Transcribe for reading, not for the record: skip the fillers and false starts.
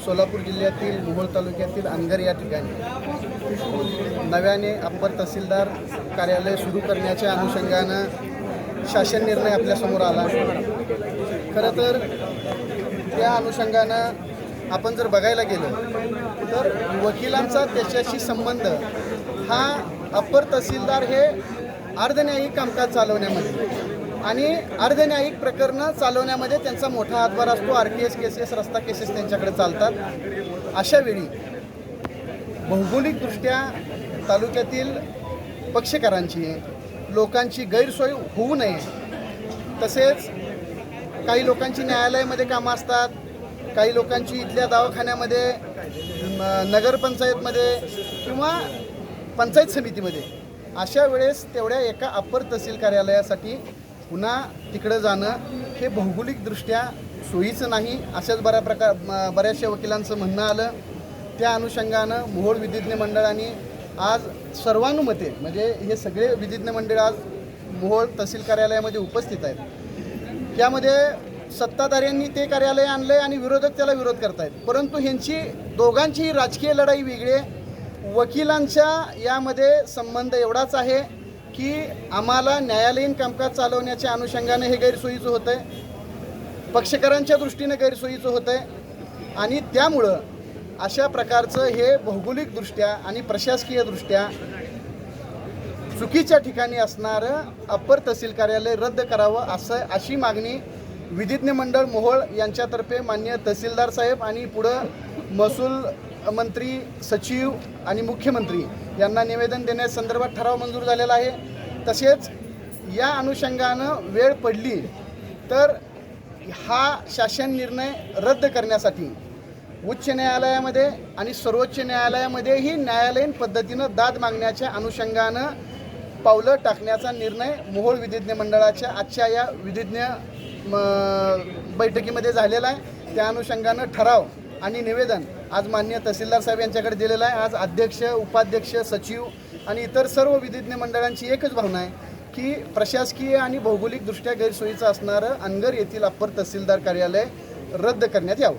सोलापूर जिल्ह्यातील मोहोळ तालुक्यातील अनगर या ठिकाणी नव्याने अप्पर तहसीलदार कार्यालय सुरू करण्याच्या अनुषंगानं शासन निर्णय आपल्यासमोर आला। खरं तर त्या अनुषंगानं आपण जर बघायला गेलं तर वकिलांचा त्याच्याशी संबंध हा अप्पर तहसीलदार हे अर्धन्यायिक कामकाज चालवण्यामध्ये आणि अर्धन्यायिक प्रकरणं चालवण्यामध्ये त्यांचा मोठा हातभार असतो। RTS केसेस, रस्ता केसेस त्यांच्याकडे चालतात। अशा वेळी भौगोलिकदृष्ट्या तालुक्यातील पक्षकारांची लोकांची गैरसोय होऊ नये, तसेच काही लोकांची न्यायालयामध्ये कामं असतात, काही लोकांची इथल्या दवाखान्यामध्ये, नगरपंचायतमध्ये किंवा पंचायत समितीमध्ये, अशा वेळेस तेवढ्या एका अप्पर तहसील कार्यालयासाठी पुन्हा तिकडं जाणं हे भौगोलिकदृष्ट्या सोयीचं नाही, अशाच बऱ्याचशा वकिलांचं म्हणणं आलं। त्या अनुषंगानं मोहोळ विधिज्ञ मंडळाने आज सर्वानुमते, म्हणजे हे सगळे विधिज्ञ मंडळ आज मोहोळ तहसील कार्यालयामध्ये उपस्थित आहेत। त्यामध्ये सत्ताधाऱ्यांनी ते कार्यालय आणलं आहे आणि विरोधक त्याला विरोध करत आहेत, परंतु ह्यांची दोघांचीही राजकीय लढाई वेगळी आहे। वकिलांच्या यामध्ये संबंध एवढाच आहे की आम्हाला न्यायालयीन कामकाज चालवण्याच्या अनुषंगाने हे गैरसोयीचं होतं आहे, पक्षकारांच्या दृष्टीने गैरसोयीचं होतं आहे आणि त्यामुळं अशा प्रकारचं हे भौगोलिकदृष्ट्या आणि प्रशासकीयदृष्ट्या चुकीच्या ठिकाणी असणारं अप्पर तहसील कार्यालय रद्द करावं अशी मागणी विधिज्ञ मंडळ मोहोळ यांच्यातर्फे माननीय तहसीलदार साहेब आणि पुढं महसूल मंत्री, सचिव आणि मुख्यमंत्री यांना निवेदन देण्यासंदर्भात ठराव मंजूर झालेला आहे। तसेच या अनुषंगानं वेळ पडली तर हा शासन निर्णय रद्द करण्यासाठी उच्च न्यायालयामध्ये आणि सर्वोच्च न्यायालयामध्येही न्यायालयीन पद्धतीनं दाद मागण्याच्या अनुषंगानं पावलं टाकण्याचा निर्णय मोहोळ विधिज्ञ मंडळाच्या आजच्या या विधिज्ञ बैठकीमध्ये झालेला आहे। त्या अनुषंगानं ठराव आणि निवेदन आज माननीय तहसीलदार साहेब यांच्याकडे दिलेलं आहे। आज अध्यक्ष, उपाध्यक्ष, सचिव आणि इतर सर्व विधिज्ञ मंडळांची एकच भावना आहे की प्रशासकीय आणि भौगोलिकदृष्ट्या गैरसोयीचं असणारं अनगर येथील अप्पर तहसीलदार कार्यालय रद्द करण्यात यावं।